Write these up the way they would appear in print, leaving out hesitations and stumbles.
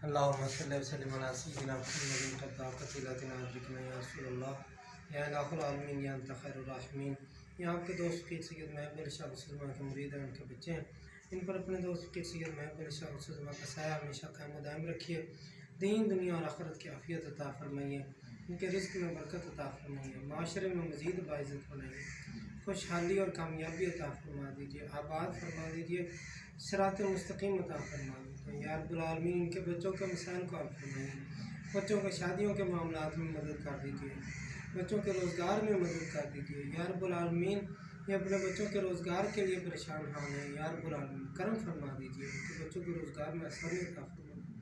اللهم صل وسلم على سيدنا محمد قد ضاقت علتنا ادركنا یا رسول اللہ یا الہ العالمین یا انت خیر الراحمین۔ یہ آپ کے دوست فقیر سید محب علی شاہ غوث کے مرید ہیں، ان کے بچے ہیں، ان پر اپنے دوست فقیر سید محب علی شاہ غوث کا سایہ ہمیشہ قائم و دائم رکھیے، دین دنیا اور آخرت کی عافیت عطا فرمائیے، ان کے رزق میں برکت عطا فرمائیے، معاشرے میں مزید باعزت بنائیے، خوشحالی اور کامیابی عطا فرما دیجیے، آباد فرما دیجیے، صراط مستقیم عطا فرما دیجیے یا رب العالمین۔ ان کے بچوں کے مسائل کو حل فرمائیے، بچوں کے شادیوں کے معاملات میں مدد کر دیجیے، بچوں کے روزگار میں مدد کر دیجیے یا رب العالمین۔ یہ اپنے بچوں کے روزگار کے لیے پریشان حال ہیں، یا رب العالمین کرم فرما دیجیے، ان کے بچوں کے روزگار میں آسانی عطا فرما دیجیے۔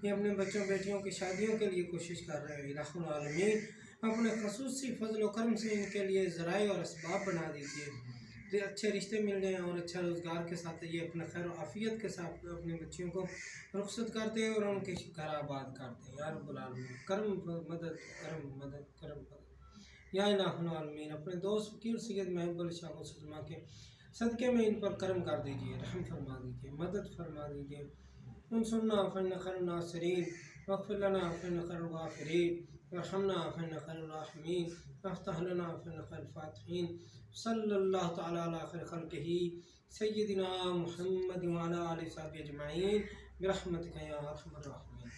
یہ اپنے بچوں بیٹیوں کی شادیوں کے لیے کوشش کر رہے ہیں، الہ العالمین اپنے خصوصی فضل و کرم سے ان کے لیے ذرائع اور اسباب بنا دیجیے، اچھے رشتے مل جائیں اور اچھا روزگار کے ساتھ یہ اپنے خیر و عافیت کے ساتھ اپنے بچیوں کو رخصت کرتے اور ان کے گھر آباد کرتے، یا رب العالمین کرم مدد کرم مدد کرم مدد یا الہ العالمین۔ اپنے دوست فقیر سید محب علی شاہ غوث کے صدقے میں ان پر کرم کر دیجیے، رحم فرما دیجیے، مدد فرما دیجیے۔ انصرنا فإنک خیر الناصرین واغفر لنا فإنک خیر الغافرین وارحمنا فإنک خیر الراحمین وافتح لنا فإنک خیر الفاتحین۔ صلی اللہ تعالی علی خیر خلقہ سیدنا محمد وعلی آلہ وصحبہ اجمعین برحمتک یا ارحم الراحمین۔